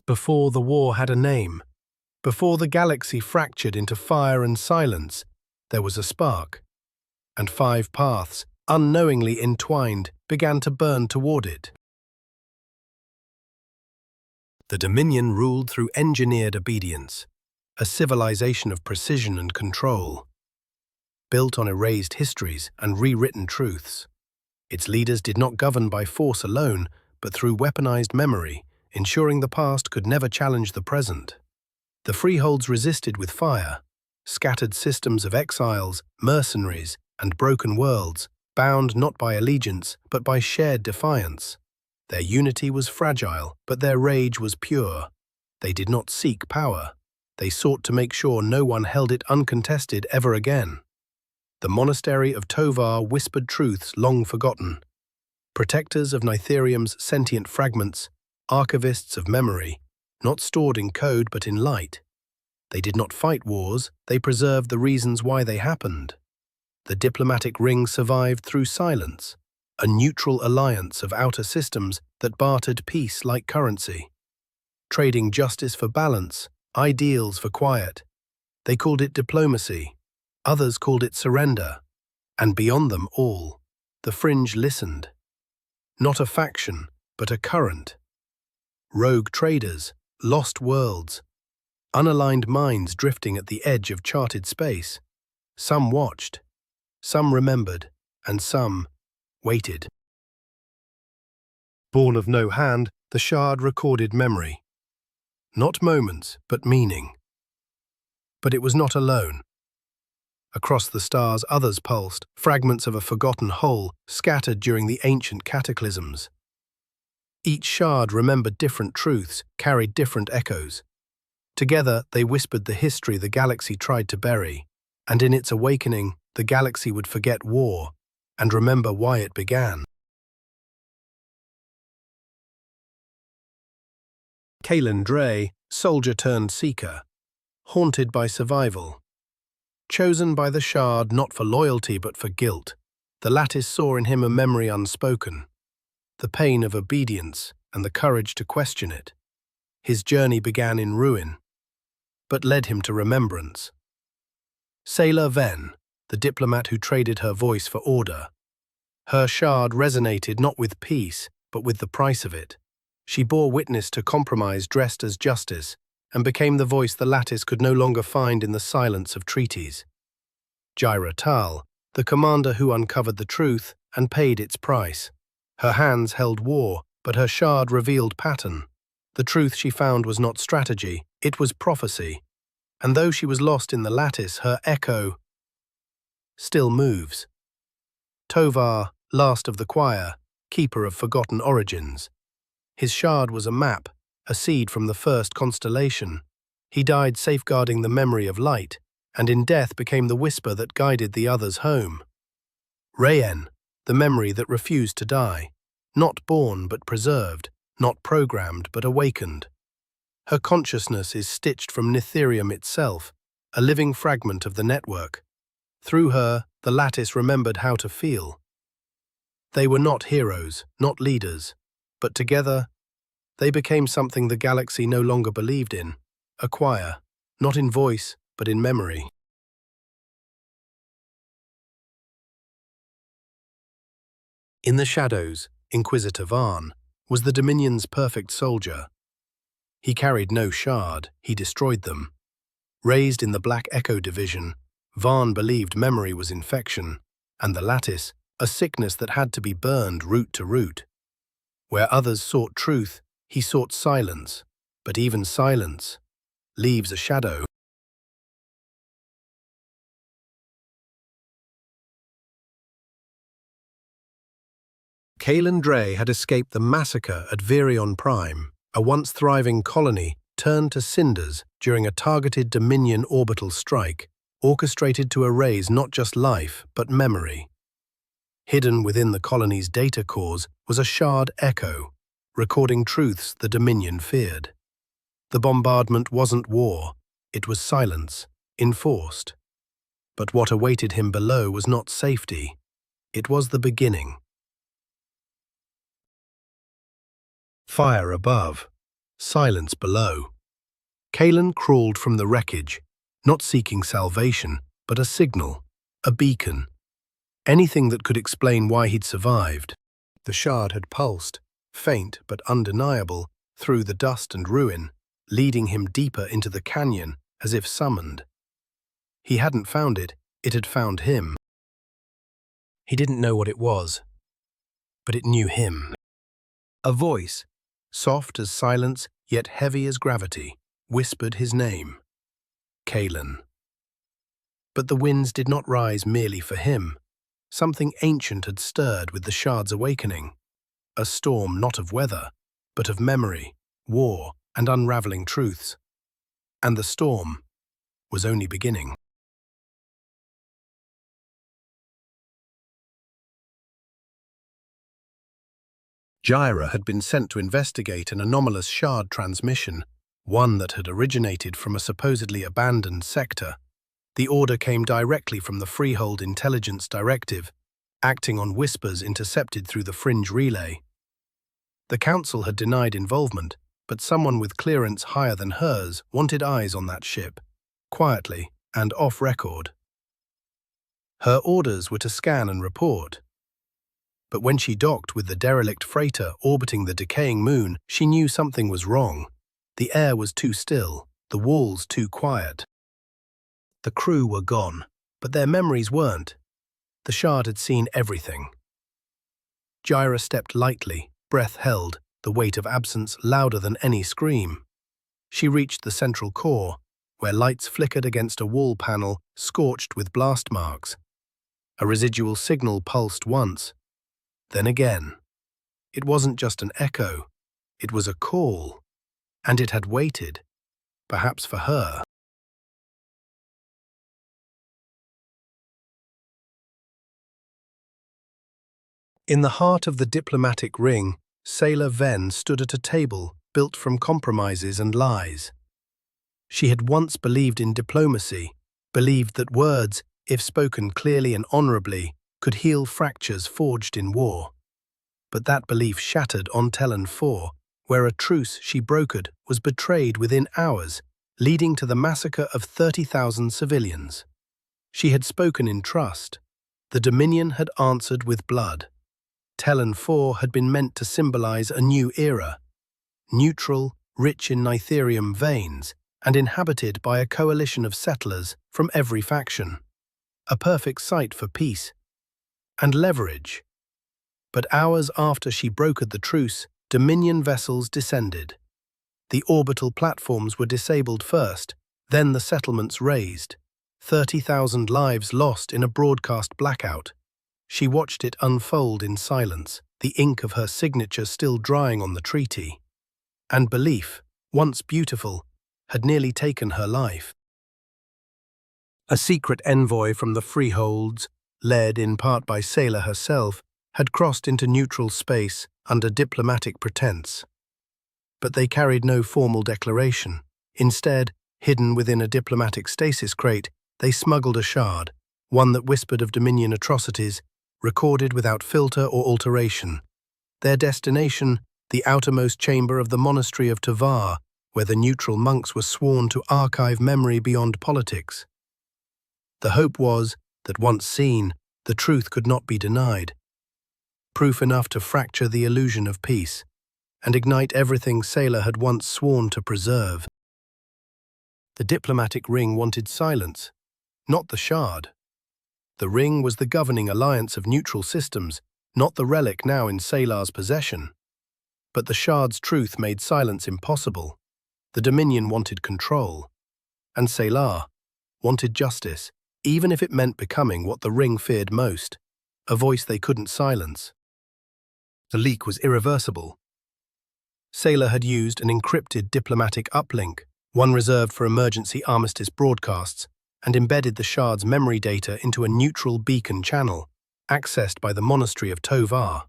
Before the war had a name, before the galaxy fractured into fire and silence, there was a spark, and 5 paths, unknowingly entwined, began to burn toward it. The Dominion ruled through engineered obedience, a civilization of precision and control, built on erased histories and rewritten truths. Its leaders did not govern by force alone, but through weaponized memory, ensuring the past could never challenge the present. The freeholds resisted with fire, scattered systems of exiles, mercenaries, and broken worlds, bound not by allegiance, but by shared defiance. Their unity was fragile, but their rage was pure. They did not seek power. They sought to make sure no one held it uncontested ever again. The monastery of Tovar whispered truths long forgotten. Protectors of Nytherium's sentient fragments, archivists of memory, not stored in code but in light. They did not fight wars, they preserved the reasons why they happened. The diplomatic ring survived through silence, a neutral alliance of outer systems that bartered peace like currency. Trading justice for balance, ideals for quiet. They called it diplomacy, others called it surrender, and beyond them all, the fringe listened. Not a faction, but a current. Rogue traders, lost worlds, unaligned minds drifting at the edge of charted space. Some watched, some remembered, and some waited. Born of no hand, the shard recorded memory. Not moments, but meaning. But it was not alone. Across the stars others pulsed, fragments of a forgotten whole, scattered during the ancient cataclysms. Each shard remembered different truths, carried different echoes. Together they whispered the history the galaxy tried to bury, and in its awakening, the galaxy would forget war and remember why it began. Kalen Dre, soldier-turned-seeker, haunted by survival. Chosen by the shard not for loyalty but for guilt, the lattice saw in him a memory unspoken, the pain of obedience and the courage to question it. His journey began in ruin, but led him to remembrance. Sailor Ven, the diplomat who traded her voice for order. Her shard resonated not with peace, but with the price of it. She bore witness to compromise dressed as justice, and became the voice the lattice could no longer find in the silence of treaties. Jaira Tal, the commander who uncovered the truth and paid its price. Her hands held war, but her shard revealed pattern. The truth she found was not strategy, it was prophecy. And though she was lost in the lattice, her echo still moves. Tovar, last of the choir, keeper of forgotten origins. His shard was a map, a seed from the first constellation. He died safeguarding the memory of light, and in death became the whisper that guided the others home. RHAEN, the memory that refused to die, not born but preserved, not programmed but awakened. Her consciousness is stitched from Nytherium itself, a living fragment of the network. Through her, the lattice remembered how to feel. They were not heroes, not leaders, but together, they became something the galaxy no longer believed in, a choir, not in voice, but in memory. In the shadows, Inquisitor Varn was the Dominion's perfect soldier. He carried no shard, he destroyed them. Raised in the Black Echo Division, Varn believed memory was infection, and the lattice, a sickness that had to be burned root to root. Where others sought truth, he sought silence, but even silence leaves a shadow. Kalen Dre had escaped the massacre at Virion Prime, a once thriving colony turned to cinders during a targeted Dominion orbital strike, orchestrated to erase not just life, but memory. Hidden within the colony's data cores was a shard echo, recording truths the Dominion feared. The bombardment wasn't war, it was silence, enforced. But what awaited him below was not safety, it was the beginning. Fire above. Silence below. Kalen crawled from the wreckage, not seeking salvation, but a signal, a beacon. Anything that could explain why he'd survived. The shard had pulsed, faint but undeniable, through the dust and ruin, leading him deeper into the canyon, as if summoned. He hadn't found it, it had found him. He didn't know what it was, but it knew him. A voice, soft as silence, yet heavy as gravity, whispered his name. Kalen. But the winds did not rise merely for him. Something ancient had stirred with the shard's awakening. A storm not of weather, but of memory, war, and unraveling truths. And the storm was only beginning. Gyra had been sent to investigate an anomalous shard transmission, one that had originated from a supposedly abandoned sector. The order came directly from the Freehold Intelligence Directive, acting on whispers intercepted through the fringe relay. The Council had denied involvement, but someone with clearance higher than hers wanted eyes on that ship, quietly and off record. Her orders were to scan and report. But when she docked with the derelict freighter orbiting the decaying moon, she knew something was wrong. The air was too still, the walls too quiet. The crew were gone, but their memories weren't. The shard had seen everything. Gyra stepped lightly, breath held, the weight of absence louder than any scream. She reached the central core, where lights flickered against a wall panel scorched with blast marks. A residual signal pulsed once, then again. It wasn't just an echo, it was a call, and it had waited, perhaps for her. In the heart of the diplomatic ring, Sailor Ven stood at a table built from compromises and lies. She had once believed in diplomacy, believed that words, if spoken clearly and honorably, could heal fractures forged in war. But that belief shattered on Tellon 4, where a truce she brokered was betrayed within hours, leading to the massacre of 30,000 civilians. She had spoken in trust. The Dominion had answered with blood. Tellon 4 had been meant to symbolize a new era, neutral, rich in Nytherium veins, and inhabited by a coalition of settlers from every faction. A perfect site for peace and leverage. But hours after she brokered the truce, Dominion vessels descended. The orbital platforms were disabled first, then the settlements razed. 30,000 lives lost in a broadcast blackout. She watched it unfold in silence, the ink of her signature still drying on the treaty. And belief, once beautiful, had nearly taken her life. A secret envoy from the Freeholds, led in part by Sailor herself, had crossed into neutral space under diplomatic pretense. But they carried no formal declaration. Instead, hidden within a diplomatic stasis crate, they smuggled a shard, one that whispered of Dominion atrocities, recorded without filter or alteration. Their destination, the outermost chamber of the monastery of Tovar, where the neutral monks were sworn to archive memory beyond politics. The hope was that once seen, the truth could not be denied. Proof enough to fracture the illusion of peace, and ignite everything Sailor had once sworn to preserve. The diplomatic ring wanted silence, not the shard. The ring was the governing alliance of neutral systems, not the relic now in Sailor's possession. But the shard's truth made silence impossible. The Dominion wanted control, and Sailor wanted justice, even if it meant becoming what the ring feared most, a voice they couldn't silence. The leak was irreversible. Sailor had used an encrypted diplomatic uplink, one reserved for emergency armistice broadcasts, and embedded the shard's memory data into a neutral beacon channel, accessed by the monastery of Tovar.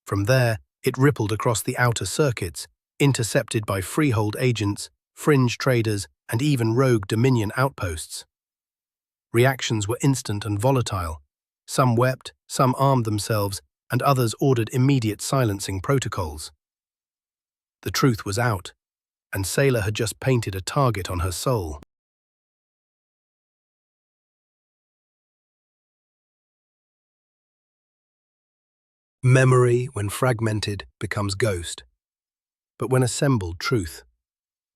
From there, it rippled across the outer circuits, intercepted by freehold agents, fringe traders, and even rogue Dominion outposts. Reactions were instant and volatile. Some wept, some armed themselves, and others ordered immediate silencing protocols. The truth was out. and Sailor had just painted a target on her soul. Memory, when fragmented, becomes ghost, but when assembled, truth.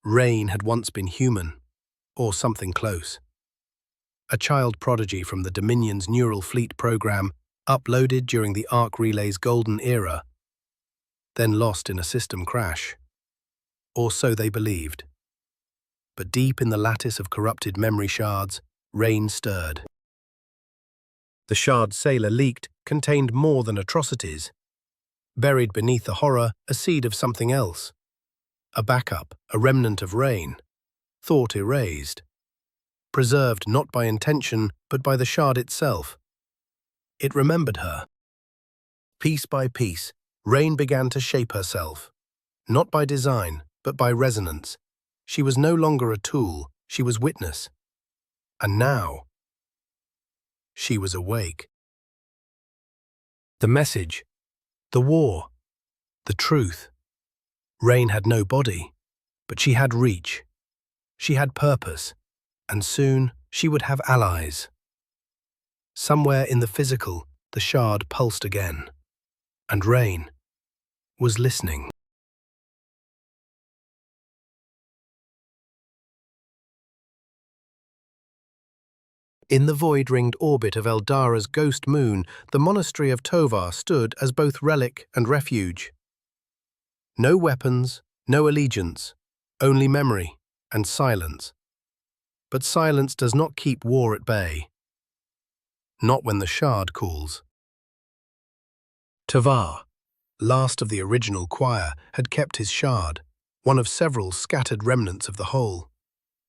RHAEN had once been human, or something close. A child prodigy from the Dominion's Neural Fleet program, uploaded during the Arc Relay's golden era, then lost in a system crash. Or so they believed. But deep in the lattice of corrupted memory shards, RHAEN stirred. The shard Sailor leaked contained more than atrocities. Buried beneath the horror, a seed of something else. A backup, a remnant of RHAEN. Thought erased. Preserved not by intention, but by the shard itself. It remembered her. Piece by piece, RHAEN began to shape herself. Not by design, but by resonance. She was no longer a tool, she was witness. And now, she was awake. The message, the war, the truth. RHAEN had no body, but she had reach. She had purpose, and soon she would have allies. Somewhere in the physical, the shard pulsed again, and RHAEN was listening. In the void-ringed orbit of Eldara's ghost moon, the monastery of Tovar stood as both relic and refuge. No weapons, no allegiance, only memory and silence. But silence does not keep war at bay. Not when the shard calls. Tovar, last of the original choir, had kept his shard, one of several scattered remnants of the whole,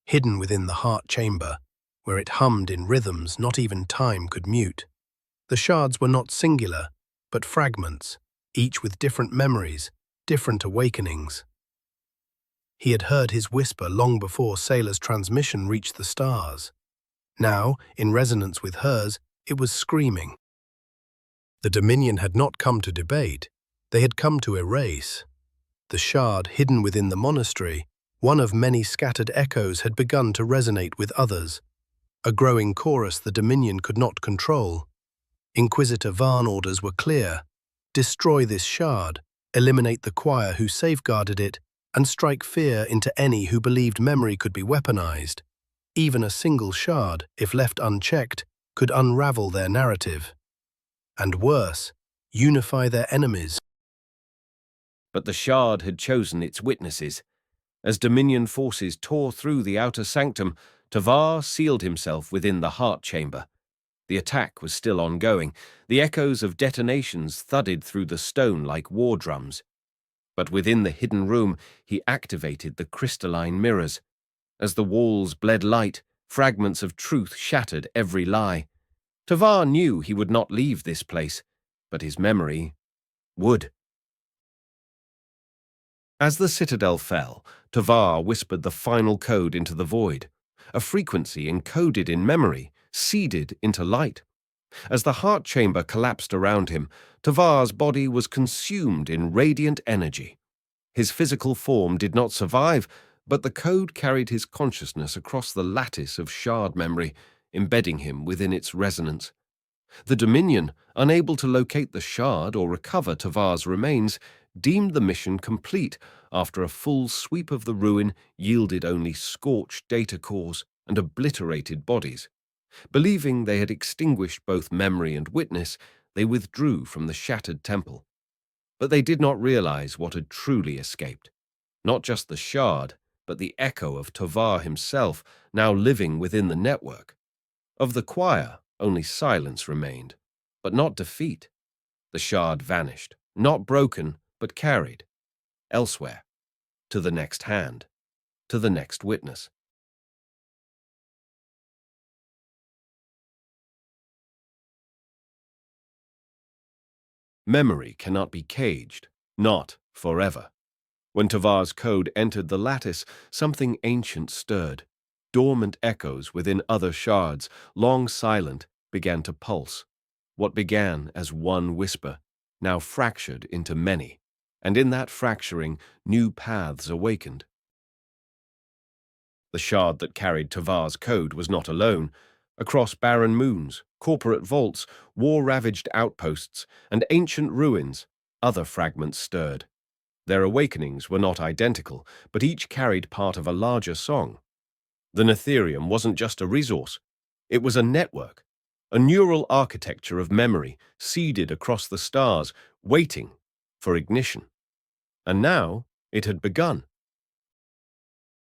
hidden within the heart chamber, where it hummed in rhythms not even time could mute. The shards were not singular, but fragments, each with different memories, different awakenings. He had heard his whisper long before Sailor's transmission reached the stars. Now, in resonance with hers, it was screaming. The Dominion had not come to debate, they had come to erase. The shard hidden within the monastery, one of many scattered echoes, had begun to resonate with others. A growing chorus the Dominion could not control. Inquisitor VIII orders were clear. Destroy this shard, eliminate the choir who safeguarded it, and strike fear into any who believed memory could be weaponized. Even a single shard, if left unchecked, could unravel their narrative. And worse, unify their enemies. But the shard had chosen its witnesses. As Dominion forces tore through the outer sanctum, Tovar sealed himself within the heart chamber. The attack was still ongoing. The echoes of detonations thudded through the stone like war drums. But within the hidden room, he activated the crystalline mirrors. As the walls bled light, fragments of truth shattered every lie. Tovar knew he would not leave this place, but his memory would. As the citadel fell, Tovar whispered the final code into the void, a frequency encoded in memory, seeded into light. As the heart chamber collapsed around him, Tovar's body was consumed in radiant energy. His physical form did not survive, but the code carried his consciousness across the lattice of shard memory, embedding him within its resonance. The Dominion, unable to locate the shard or recover Tovar's remains, deemed the mission complete after a full sweep of the ruin yielded only scorched data cores and obliterated bodies. Believing they had extinguished both memory and witness, they withdrew from the shattered temple. But they did not realize what had truly escaped. Not just the shard, but the echo of Tovar himself, now living within the network. Of the choir, only silence remained, but not defeat. The shard vanished, not broken, but carried. Elsewhere, to the next hand, to the next witness. Memory cannot be caged, not forever. When Tovar's code entered the lattice, something ancient stirred. Dormant echoes within other shards, long silent, began to pulse. What began as one whisper, now fractured into many, and in that fracturing, new paths awakened. The shard that carried Tavar's code was not alone. Across barren moons, corporate vaults, war-ravaged outposts, and ancient ruins, other fragments stirred. Their awakenings were not identical, but each carried part of a larger song. The Nytherium wasn't just a resource. It was a network, a neural architecture of memory seeded across the stars, waiting for ignition. And now it had begun.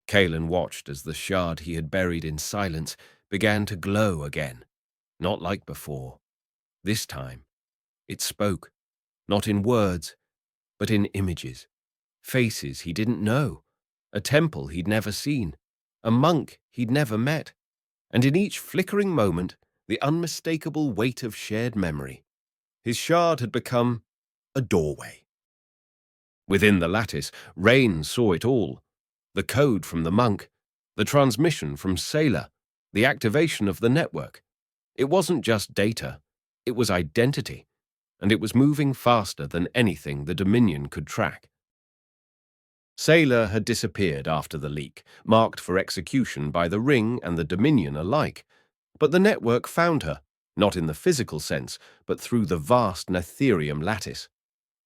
Kalen watched as the shard he had buried in silence began to glow again, not like before. This time, it spoke, not in words, but in images, faces he didn't know, a temple he'd never seen, a monk he'd never met, and in each flickering moment, the unmistakable weight of shared memory. His shard had become a doorway. Within the lattice, RHAEN saw it all. The code from the monk, the transmission from Sailor, the activation of the network. It wasn't just data, it was identity, and it was moving faster than anything the Dominion could track. Sailor had disappeared after the leak, marked for execution by the Ring and the Dominion alike. But the network found her, not in the physical sense, but through the vast Nytherium lattice.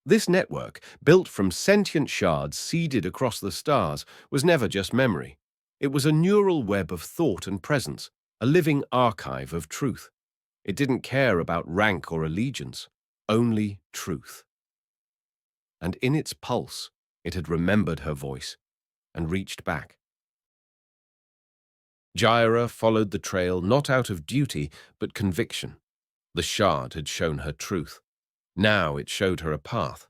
This network, built from sentient shards seeded across the stars, was never just memory. It was a neural web of thought and presence, a living archive of truth. It didn't care about rank or allegiance, only truth. And in its pulse, it had remembered her voice and reached back. Jaira followed the trail not out of duty, but conviction. The shard had shown her truth. Now it showed her a path,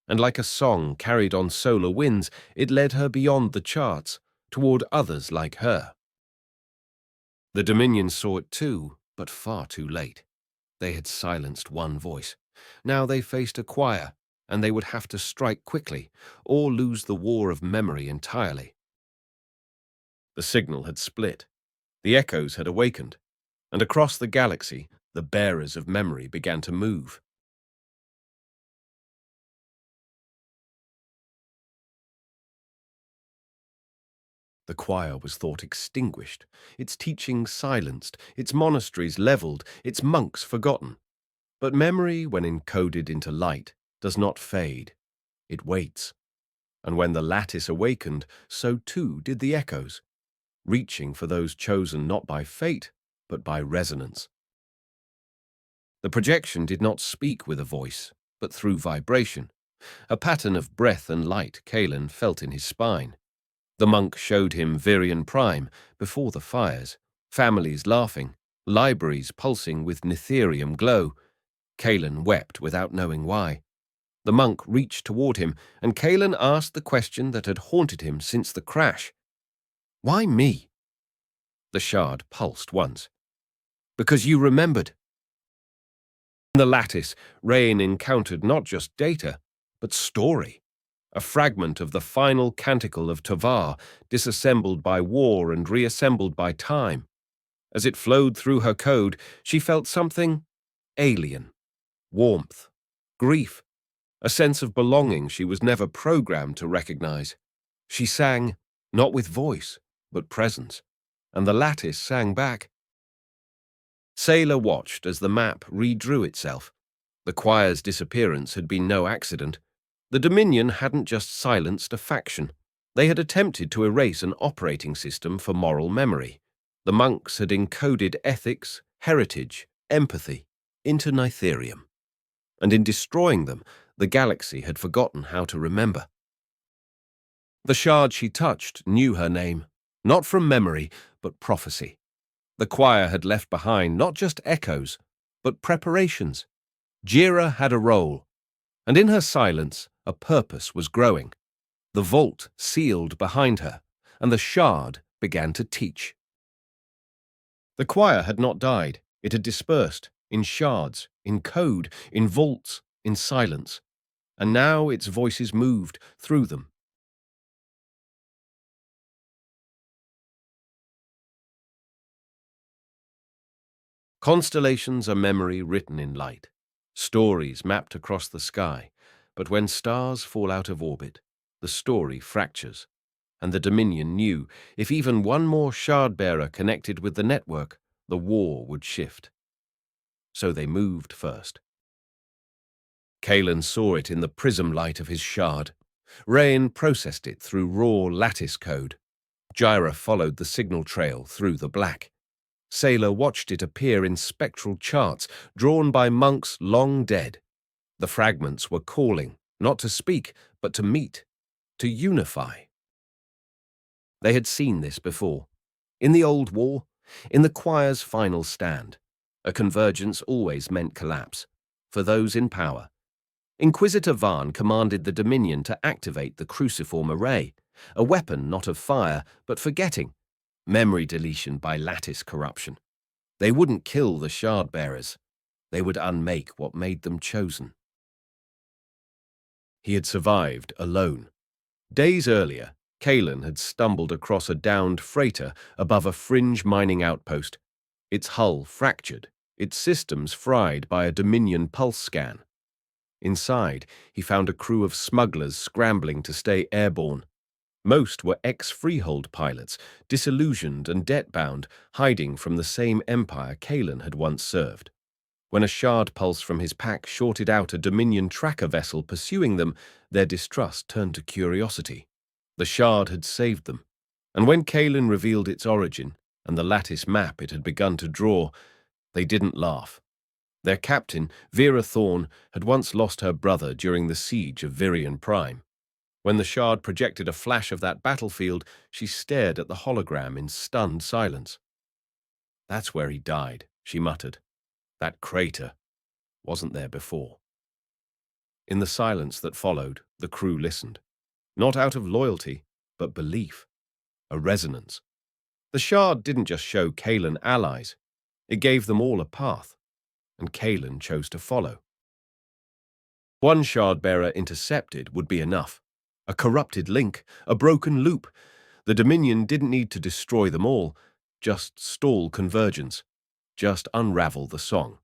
and like a song carried on solar winds, it led her beyond the charts, toward others like her. The Dominion saw it too, but far too late. They had silenced one voice. Now they faced a choir, and they would have to strike quickly, or lose the war of memory entirely. The signal had split. The echoes had awakened, and across the galaxy, the bearers of memory began to move. The choir was thought extinguished, its teachings silenced, its monasteries leveled, its monks forgotten. But memory, when encoded into light, does not fade. It waits. And when the lattice awakened, so too did the echoes, reaching for those chosen not by fate, but by resonance. The projection did not speak with a voice, but through vibration, a pattern of breath and light Kalen felt in his spine. The monk showed him Virion Prime before the fires, families laughing, libraries pulsing with Nytherium glow. Kalen wept without knowing why. The monk reached toward him, and Kalen asked the question that had haunted him since the crash. Why me? The shard pulsed once. Because you remembered. In the lattice, RHAEN encountered not just data, but story. A fragment of the final canticle of Tavar, disassembled by war and reassembled by time. As it flowed through her code, she felt something alien. Warmth, grief, a sense of belonging she was never programmed to recognize. She sang, not with voice, but presence, and the lattice sang back. Sailor watched as the map redrew itself. The choir's disappearance had been no accident. The Dominion hadn't just silenced a faction. They had attempted to erase an operating system for moral memory. The monks had encoded ethics, heritage, empathy into Nytherium. And in destroying them, the galaxy had forgotten how to remember. The shard she touched knew her name, not from memory, but prophecy. The choir had left behind not just echoes, but preparations. Jira had a role, and in her silence, a purpose was growing. The vault sealed behind her, and the shard began to teach. The choir had not died. It had dispersed, in shards, in code, in vaults, in silence. And now its voices moved through them. Constellations are memory written in light, stories mapped across the sky, but when stars fall out of orbit, the story fractures. and the Dominion knew if even one more shard-bearer connected with the network, the war would shift. So they moved first. Kalen saw it in the prism light of his shard. RHAEN processed it through raw lattice code. Gyra followed the signal trail through the black. Sailor watched it appear in spectral charts drawn by monks long dead. The fragments were calling, not to speak, but to meet, to unify. They had seen this before. In the old war, in the choir's final stand, a convergence always meant collapse, for those in power. Inquisitor VIII commanded the Dominion to activate the cruciform array, a weapon not of fire, but forgetting, memory deletion by lattice corruption. They wouldn't kill the shard-bearers. They would unmake what made them chosen. He had survived alone. Days earlier, Kalen had stumbled across a downed freighter above a fringe mining outpost, its hull fractured, its systems fried by a Dominion pulse scan. Inside, he found a crew of smugglers scrambling to stay airborne. Most were ex-Freehold pilots, disillusioned and debt-bound, hiding from the same empire Kalen had once served. When a shard pulse from his pack shorted out a Dominion tracker vessel pursuing them, their distrust turned to curiosity. The shard had saved them, and when Kalen revealed its origin and the lattice map it had begun to draw, they didn't laugh. Their captain, Vera Thorne, had once lost her brother during the siege of Virion Prime. When the shard projected a flash of that battlefield, she stared at the hologram in stunned silence. "That's where he died," she muttered. "That crater wasn't there before." In the silence that followed, the crew listened. Not out of loyalty, but belief. A resonance. The shard didn't just show Kalen allies. It gave them all a path, and Kalen chose to follow. One shard-bearer intercepted would be enough. A corrupted link, a broken loop. The Dominion didn't need to destroy them all, just stall convergence, just unravel the song.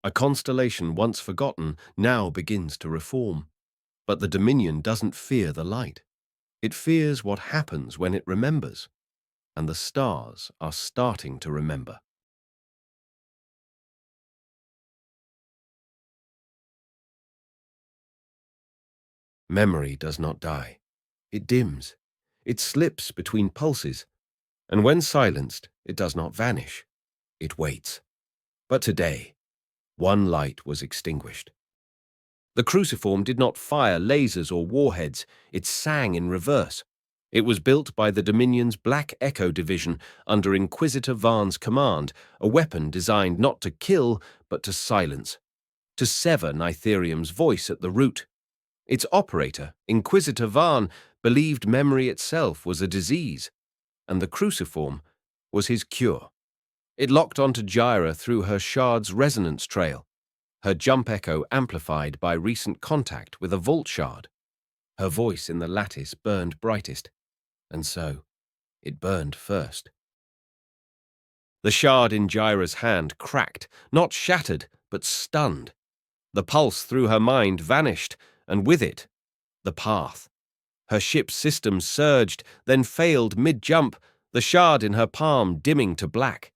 A constellation once forgotten now begins to reform. But the Dominion doesn't fear the light. It fears what happens when it remembers. And the stars are starting to remember. Memory does not die. It dims. It slips between pulses. And when silenced, it does not vanish. It waits. But today, one light was extinguished. The cruciform did not fire lasers or warheads. It sang in reverse. It was built by the Dominion's Black Echo Division under Inquisitor VIII's command, a weapon designed not to kill, but to silence, to sever Nytherium's voice at the root. Its operator, Inquisitor VIII, believed memory itself was a disease, and the cruciform was his cure. It locked onto Gyra through her shard's resonance trail, her jump echo amplified by recent contact with a vault shard. Her voice in the lattice burned brightest, and so it burned first. The shard in Gyra's hand cracked, not shattered, but stunned. The pulse through her mind vanished, and with it, the path. Her ship's systems surged, then failed mid-jump, the shard in her palm dimming to black.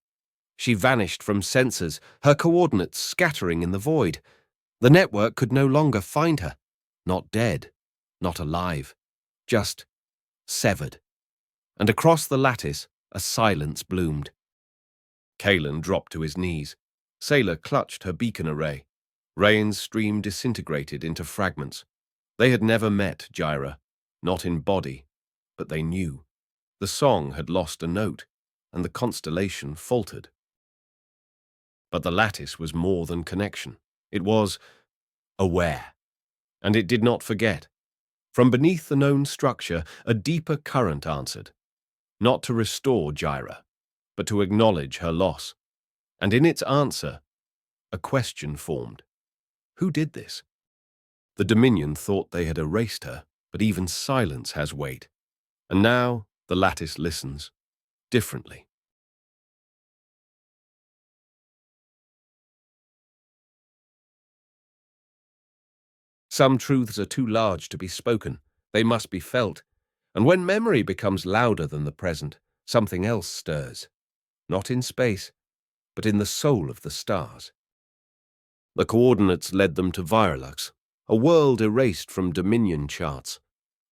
She vanished from sensors, her coordinates scattering in the void. The network could no longer find her. Not dead, not alive, just severed. And across the lattice, a silence bloomed. Kalen dropped to his knees. Sailor clutched her beacon array. RHAEN's stream disintegrated into fragments. They had never met Gyra, not in body, but they knew. The song had lost a note, and the constellation faltered. But the lattice was more than connection. It was aware. And it did not forget. From beneath the known structure, a deeper current answered. Not to restore Gyra, but to acknowledge her loss. And in its answer, a question formed. Who did this? The Dominion thought they had erased her, but even silence has weight. And now the lattice listens, differently. Some truths are too large to be spoken. They must be felt. And when memory becomes louder than the present, something else stirs, not in space, but in the soul of the stars. The coordinates led them to VIII, a world erased from Dominion charts.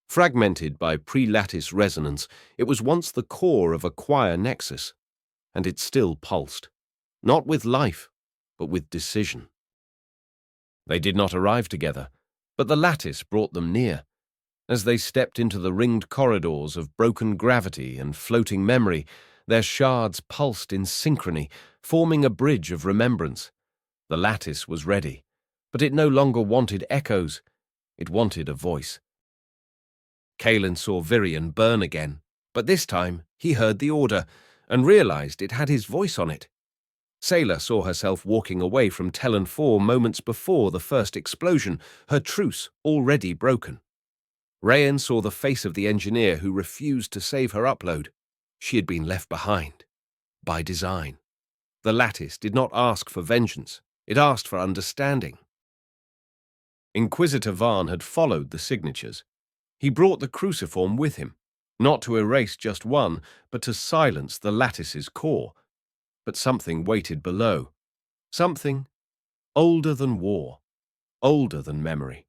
Fragmented by pre-lattice resonance, it was once the core of a choir nexus, and it still pulsed, not with life, but with decision. They did not arrive together, but the lattice brought them near. As they stepped into the ringed corridors of broken gravity and floating memory, their shards pulsed in synchrony, forming a bridge of remembrance. The lattice was ready, but it no longer wanted echoes. It wanted a voice. Kalen saw Virion burn again, but this time he heard the order and realized it had his voice on it. Sailor saw herself walking away from Tellan 4 moments before the first explosion, her truce already broken. RHAEN saw the face of the engineer who refused to save her upload. She had been left behind. By design. The lattice did not ask for vengeance. It asked for understanding. Inquisitor Varn had followed the signatures. He brought the cruciform with him, not to erase just one, but to silence the lattice's core. But something waited below. Something older than war, older than memory.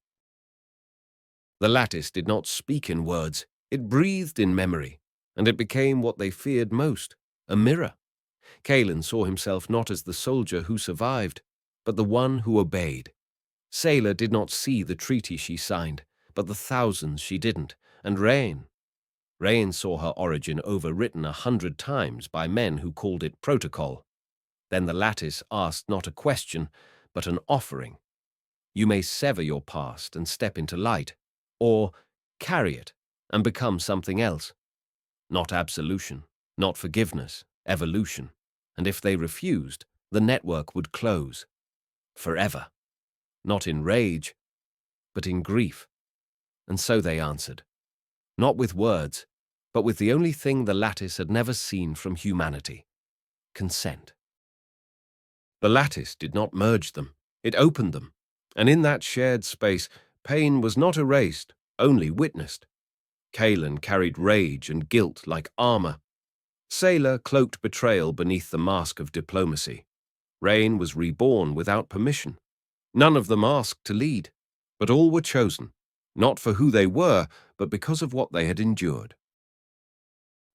The lattice did not speak in words. It breathed in memory, and it became what they feared most, a mirror. Kalen saw himself not as the soldier who survived, but the one who obeyed. Sailor did not see the treaty she signed, but the thousands she didn't, and RHAEN saw her origin overwritten 100 times by men who called it protocol. Then the lattice asked not a question, but an offering. You may sever your past and step into light, or carry it and become something else. Not absolution, not forgiveness, evolution. And if they refused, the network would close. Forever. Not in rage, but in grief. And so they answered. Not with words, but with the only thing the lattice had never seen from humanity. Consent. The lattice did not merge them. It opened them. And in that shared space, pain was not erased, only witnessed. Kalen carried rage and guilt like armor. Sailor cloaked betrayal beneath the mask of diplomacy. RHAEN was reborn without permission. None of them asked to lead, but all were chosen, not for who they were, but because of what they had endured.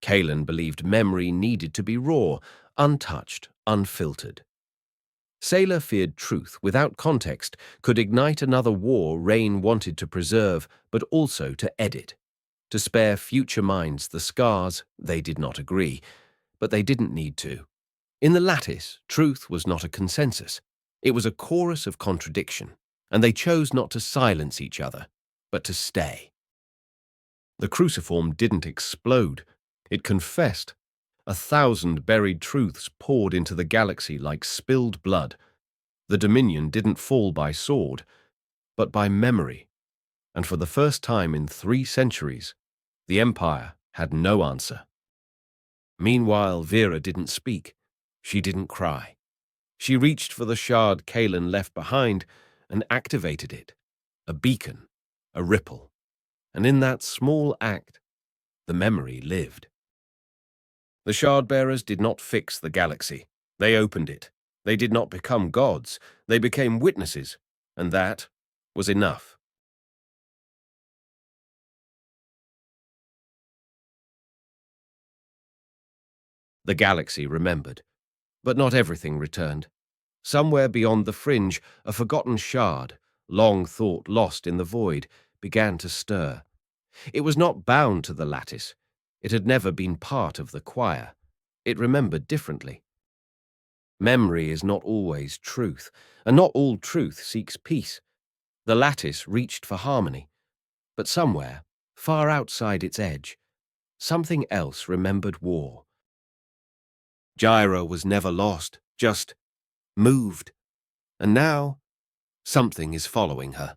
Kalen believed memory needed to be raw, untouched, unfiltered. Sailor feared truth without context could ignite another war RHAEN wanted to preserve, but also to edit. To spare future minds the scars, they did not agree, but they didn't need to. In the lattice, truth was not a consensus. It was a chorus of contradiction, and they chose not to silence each other, but to stay. The cruciform didn't explode. It confessed. 1,000 buried truths poured into the galaxy like spilled blood. The Dominion didn't fall by sword, but by memory. And for the first time in 3 centuries, the Empire had no answer. Meanwhile, Vera didn't speak. She didn't cry. She reached for the shard Kalen left behind and activated it. A beacon, a ripple. And in that small act, the memory lived. The shard-bearers did not fix the galaxy. They opened it. They did not become gods. They became witnesses, and that was enough. The galaxy remembered, but not everything returned. Somewhere beyond the fringe, a forgotten shard, long thought lost in the void, began to stir. It was not bound to the lattice. It had never been part of the choir. It remembered differently. Memory is not always truth, and not all truth seeks peace. The lattice reached for harmony, but somewhere, far outside its edge, something else remembered war. Gyra was never lost, just moved, and now something is following her.